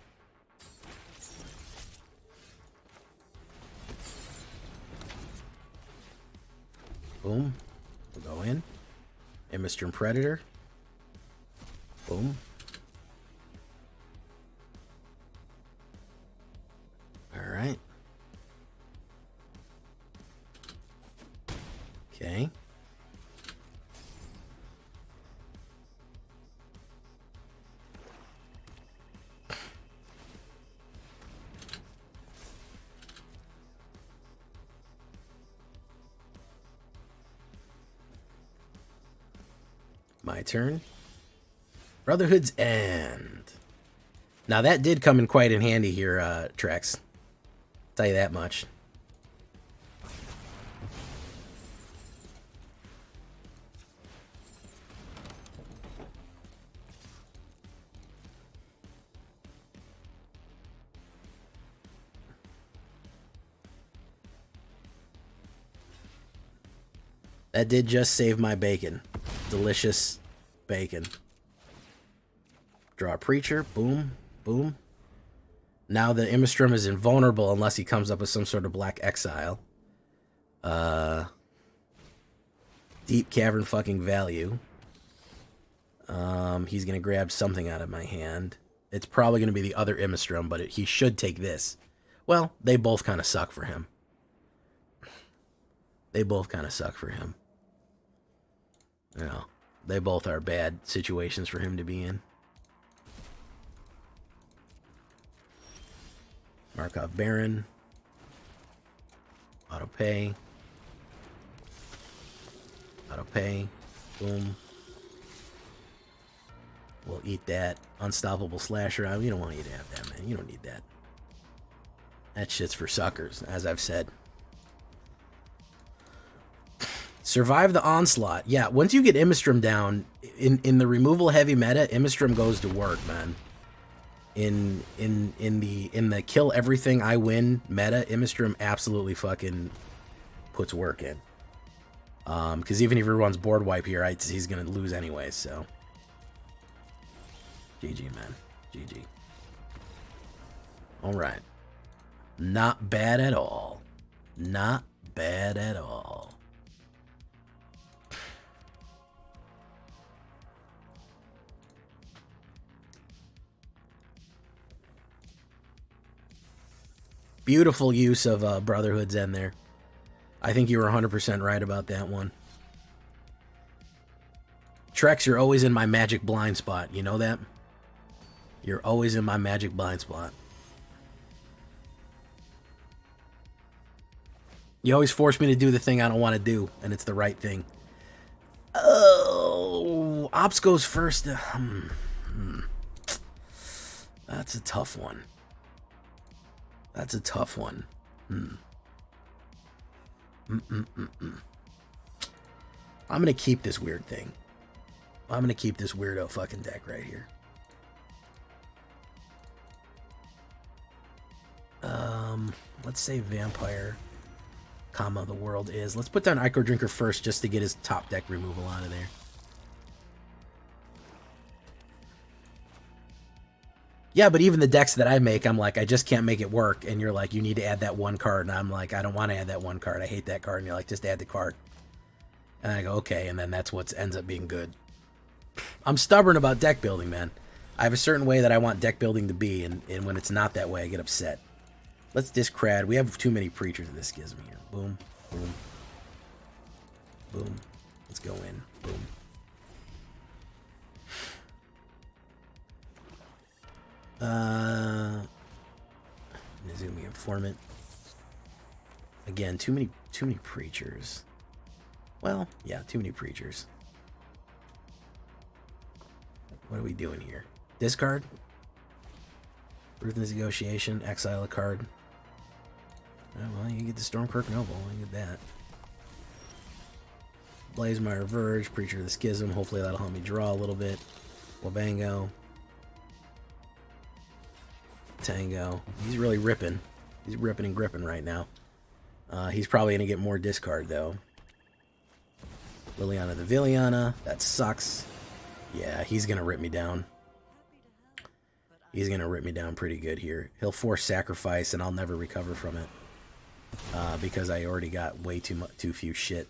Boom. We'll go in. Imistrum Predator. Boom. Alright. Okay. My turn. Brotherhood's End. Now that did come in quite in handy here, Trex. Tell you that much. That did just save my bacon. Delicious bacon. Draw a Preacher. Boom. Boom. Now the Imistrum is invulnerable unless he comes up with some sort of black exile. Deep Cavern fucking value. He's going to grab something out of my hand. It's probably going to be the other Imistrum, but he should take this. Well, they both kind of suck for him. They both kind of suck for him. You know, they both are bad situations for him to be in. Markov Baron. Auto pay. Auto pay. Boom. We'll eat that. Unstoppable Slasher. You don't want you to have that, man. You don't need that. That shit's for suckers, as I've said. Survive the Onslaught. Yeah, once you get Imistrum down, in the removal heavy meta, Imistrum goes to work, man. In the kill everything I win meta, Imistrum absolutely fucking puts work in. Because even if he runs board wipe here, he's gonna lose anyway, so. GG, man. GG. Alright. Not bad at all. Not bad at all. Beautiful use of Brotherhood's End there. I think you were 100% right about that one. Trex, you're always in my magic blind spot. You know that? You're always in my magic blind spot. You always force me to do the thing I don't want to do, and it's the right thing. Oh, Ops goes first. That's a tough one. That's a tough one. I'm gonna keep this weird thing. I'm gonna keep this weirdo fucking deck right here. Let's say Vampire, comma, the world is. Let's put down Ichor Drinker first just to get his top deck removal out of there. Yeah, but even the decks that I make, I'm like, I just can't make it work. And you're like, you need to add that one card. And I'm like, I don't want to add that one card. I hate that card. And you're like, just add the card. And I go, okay. And then that's what ends up being good. I'm stubborn about deck building, man. I have a certain way that I want deck building to be. And when it's not that way, I get upset. Let's discrad. We have too many Preachers in this schism here. Boom, boom, boom. Let's go in. Boom. Nizumi Informant. Again, too many Preachers. Well, yeah, too many Preachers. What are we doing here? Discard? Ruthless Negotiation, exile a card. Oh, well, you get the Stormkirk Noble. You get that. Blazemire Verge, Preacher of the Schism. Hopefully that'll help me draw a little bit. Wabango. Tango. He's really ripping. He's ripping and gripping right now. He's probably going to get more discard, though. Liliana the Villiana. That sucks. Yeah, he's going to rip me down. He's going to rip me down pretty good here. He'll force sacrifice, and I'll never recover from it. Because I already got way too few shit.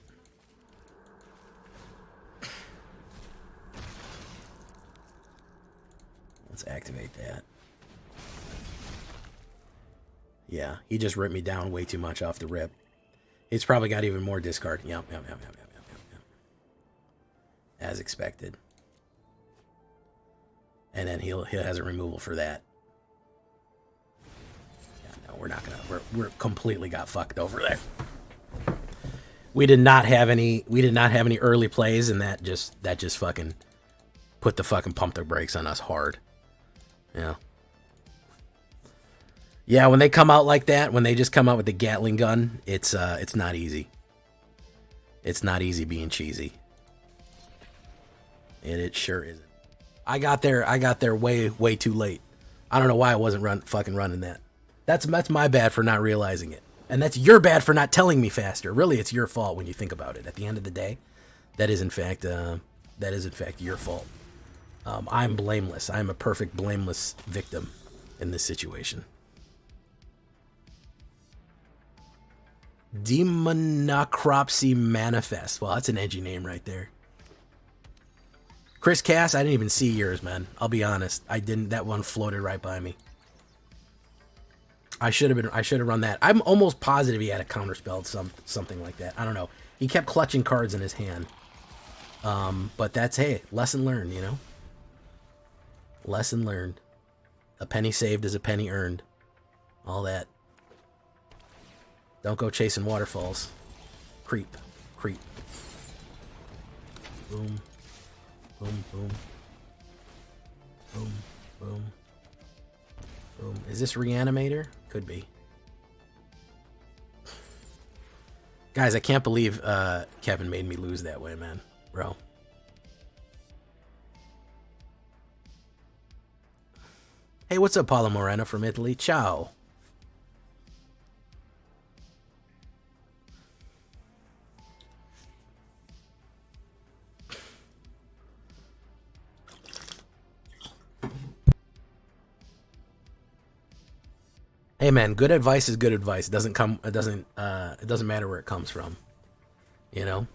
Let's activate that. Yeah, he just ripped me down way too much off the rip. He's probably got even more discard. Yep. As expected. And then he has a removal for that. Yeah, no, we're not gonna. We're completely got fucked over there. We did not have any early plays, and that just fucking put the fucking pump the brakes on us hard. Yeah. Yeah, when they come out like that, when they just come out with the Gatling gun, it's not easy. It's not easy being cheesy. And it sure isn't. I got there way too late. I don't know why I wasn't fucking running that. That's my bad for not realizing it. And that's your bad for not telling me faster. Really, it's your fault when you think about it. At the end of the day, that is in fact your fault. I'm blameless. I'm a perfect blameless victim in this situation. Demonocropsy Manifest. Well, that's an edgy name right there. Chris Cass, I didn't even see yours, man. I'll be honest. I didn't. That one floated right by me. I should have run that. I'm almost positive he had a counterspell, something like that. I don't know. He kept clutching cards in his hand. But that's, hey, lesson learned, you know? Lesson learned. A penny saved is a penny earned. All that. Don't go chasing waterfalls. Creep. Creep. Boom. Boom, boom. Boom, boom. Boom. Is this Reanimator? Could be. Guys, I can't believe Kevin made me lose that way, man. Bro. Hey, what's up, Paolo Moreno from Italy? Ciao. Hey man, good advice is good advice. It doesn't matter where it comes from. You know?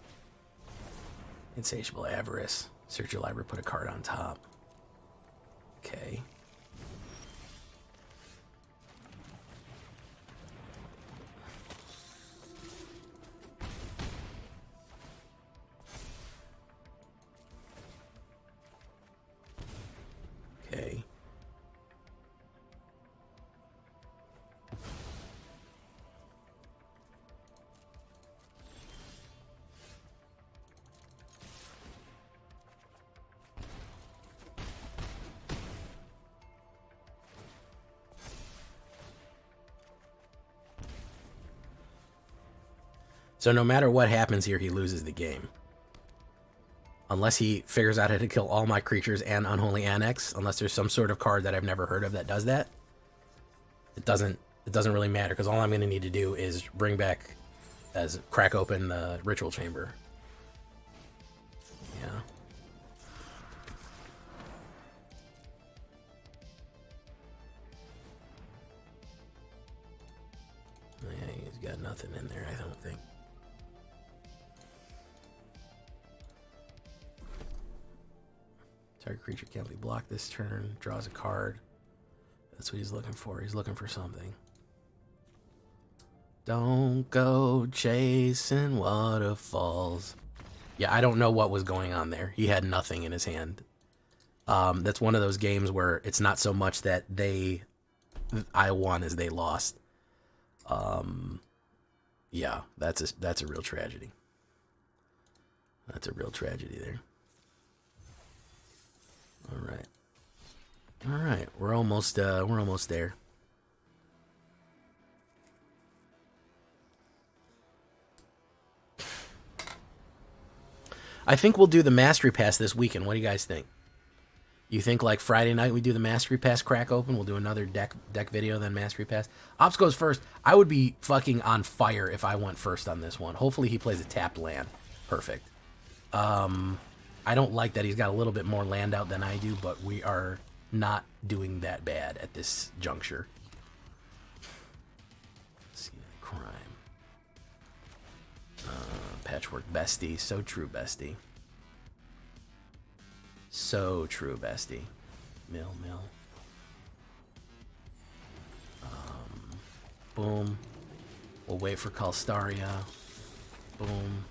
Insatiable avarice. Search your library, put a card on top. Okay. Okay. So no matter what happens here, he loses the game. Unless he figures out how to kill all my creatures and Unholy Annex, unless there's some sort of card that I've never heard of that does that, it doesn't really matter, because all I'm going to need to do is bring back, crack open the Ritual Chamber. Yeah. Yeah, he's got nothing in there, I don't think. Target creature can't be blocked this turn. Draws a card. That's what he's looking for. He's looking for something. Don't go chasing waterfalls. Yeah, I don't know what was going on there. He had nothing in his hand. That's one of those games where it's not so much that I won as they lost. Yeah, that's a real tragedy. That's a real tragedy there. All right, we're almost there. I think we'll do the Mastery Pass this weekend. What do you guys think? You think like Friday night we do the Mastery Pass crack open? We'll do another deck video, then Mastery Pass. Ops goes first. I would be fucking on fire if I went first on this one. Hopefully he plays a tapped land. Perfect. I don't like that he's got a little bit more land out than I do, but we are not doing that bad at this juncture. Let's see, crime. Patchwork bestie. So true, bestie. So true, bestie. Mill. Boom. We'll wait for Calstaria. Boom.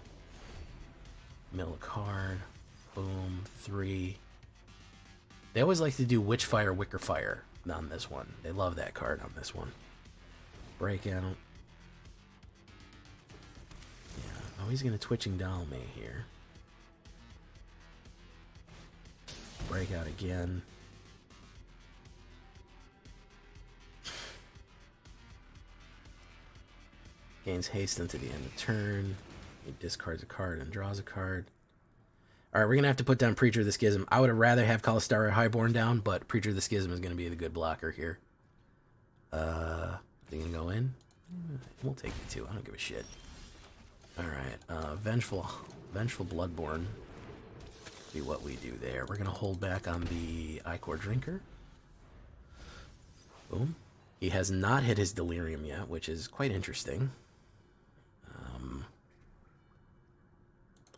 Mill a card. Boom. 3. They always like to do Witchfire, Wickerfire on this one. They love that card on this one. Breakout. Yeah. Oh, he's going to Twitching Doll me here. Breakout again. Gains haste until the end of turn. He discards a card and draws a card. Alright, we're going to have to put down Preacher of the Schism. I would have rather have Callistaria Highborn down, but Preacher of the Schism is going to be the good blocker here. Is he going to go in? We'll take you two. I don't give a shit. Alright, Vengeful Bloodborne. See what we do there. We're gonna hold back on the Ichor Drinker. Boom. He has not hit his Delirium yet, which is quite interesting.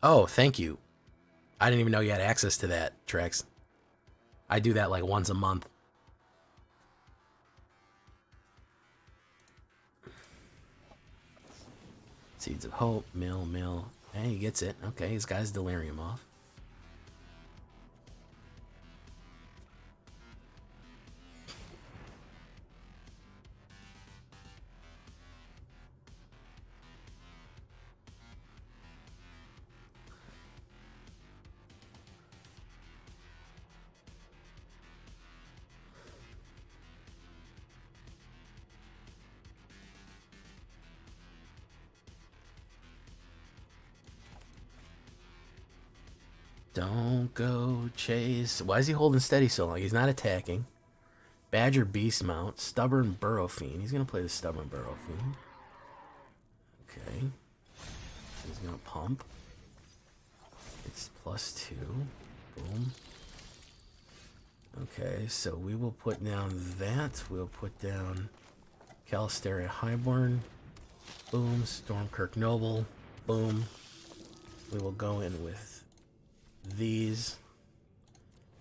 Oh, thank you. I didn't even know you had access to that, Trex. I do that like once a month. Seeds of Hope, mill. Hey, he gets it. Okay, he's got his Delirium off. Don't go chase. Why is he holding steady so long? He's not attacking. Badger Beast Mount. Stubborn Burrow Fiend. He's going to play the Stubborn Burrow Fiend. Okay. He's going to pump. It's +2. Boom. Okay, so we will put down that. We'll put down Calisteria Highborn. Boom. Stormkirk Noble. Boom. We will go in with these.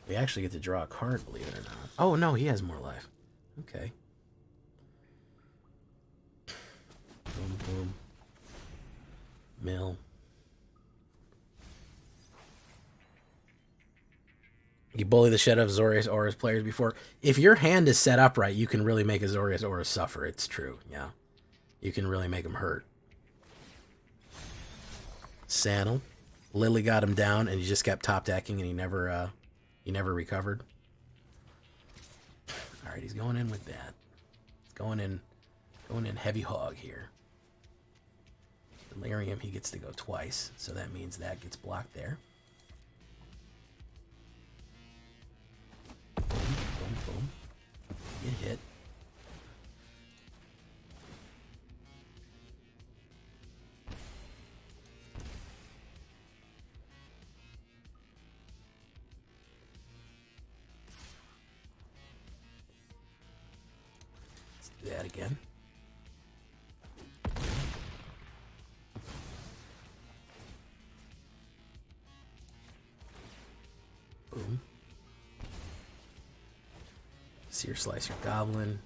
We actually get to draw a card, believe it or not. Oh, no, he has more life. Okay. Boom, boom. Mill. You bully the shit out of Azorius Aura's players before. If your hand is set up right, you can really make Azorius Aura suffer. It's true, yeah. You can really make him hurt. Sandal. Lily got him down, and he just kept top decking, and he never recovered. All right, he's going in with that. He's going in heavy hog here. Delirium, he gets to go twice, so that means that gets blocked there. Boom, boom, boom. Get hit. That again. Boom. Sear Slicer Goblin.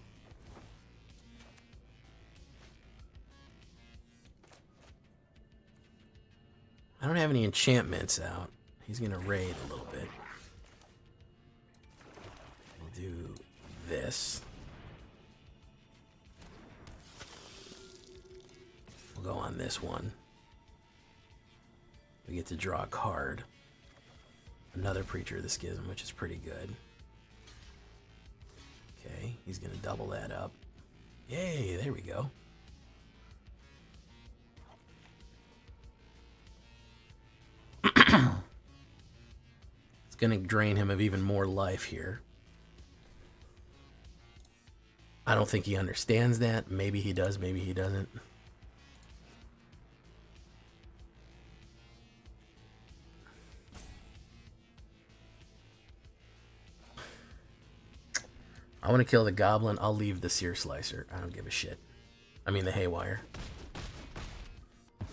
I don't have any enchantments out. He's gonna raid a little bit. We'll do this. We'll go on this one. We get to draw a card. Another Preacher of the Schism, which is pretty good. Okay, he's going to double that up. Yay, there we go. It's going to drain him of even more life here. I don't think he understands that. Maybe he does, maybe he doesn't. I want to kill the goblin. I'll leave the Sear Slicer. I don't give a shit. I mean the Haywire.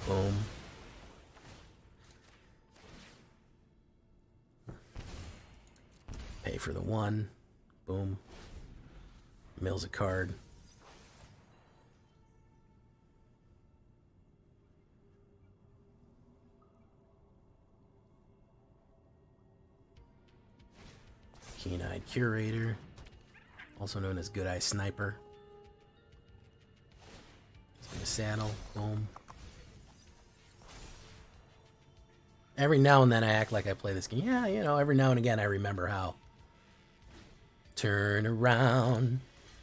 Boom. Pay for the one. Boom. Mills a card. Keen-Eyed Curator. Also known as Good Eye Sniper. He's gonna saddle. Boom. Every now and then I act like I play this game. Yeah, you know, every now and again I remember how. Turn around.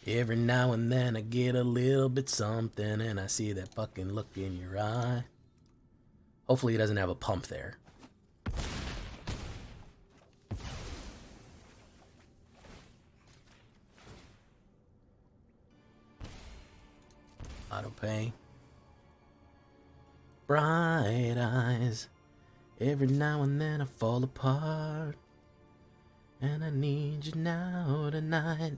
Every now and then I get a little bit something and I see that fucking look in your eye. Hopefully he doesn't have a pump there. Auto pay. Bright eyes. Every now and then I fall apart. And I need you now tonight.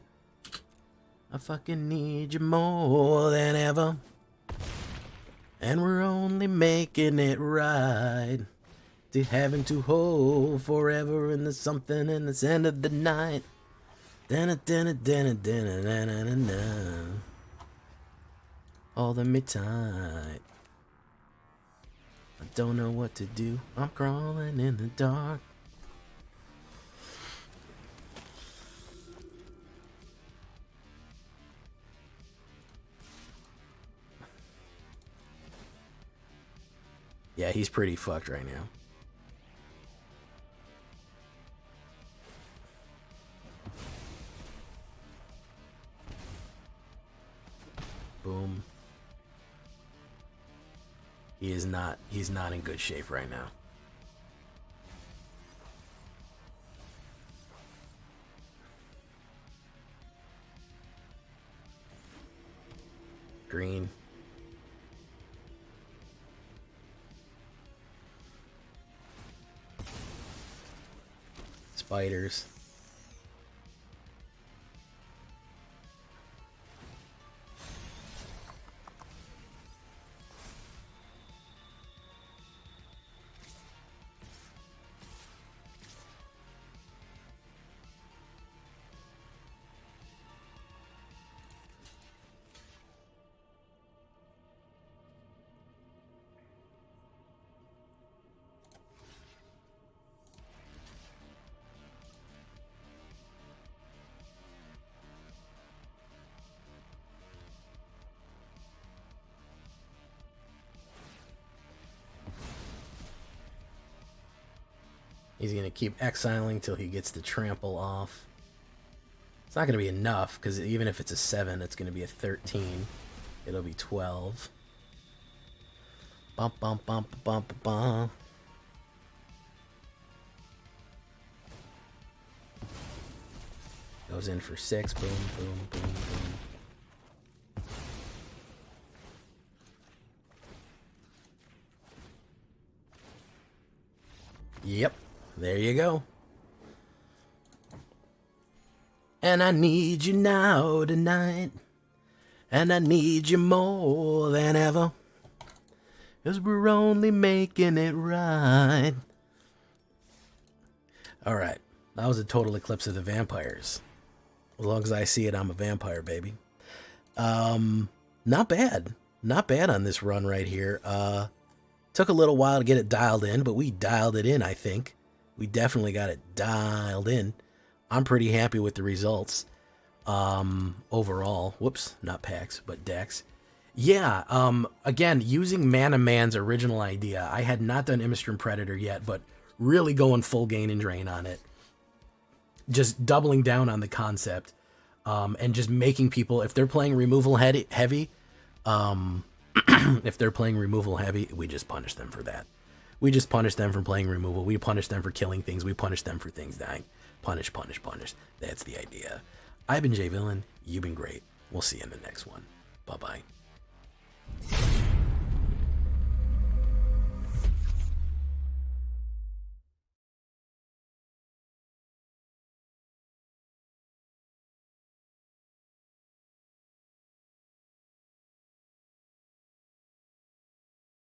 I fucking need you more than ever. And we're only making it right. To having to hold forever in the something in the end of the night. Holding me tight. I don't know what to do. I'm crawling in the dark. Yeah, he's pretty fucked right now. Boom. He's not in good shape right now. Green. Spiders. He's going to keep exiling till he gets the trample off. It's not going to be enough, because even if it's a 7, it's going to be a 13. It'll be 12. Bump, bump, bump, bump, bump. Goes in for 6. Boom, boom, boom, boom. Yep. There you go. And I need you now tonight. And I need you more than ever. 'Cause we're only making it right. Alright. That was a total eclipse of the vampires. As long as I see it, I'm a vampire, baby. Not bad. Not bad on this run right here. Took a little while to get it dialed in, but we dialed it in, I think. We definitely got it dialed in. I'm pretty happy with the results. Overall. Whoops, not packs, but decks. Yeah, again, using Mana Man's original idea. I had not done Imistrum Predator yet, but really going full gain and drain on it. Just doubling down on the concept. And just making people, if they're playing removal heavy, if they're playing removal heavy, we just punish them for that. We just punish them for playing removal. We punish them for killing things. We punish them for things dying. Punish, punish, punish. That's the idea. I've been Jay Villain. You've been great. We'll see you in the next one. Bye-bye.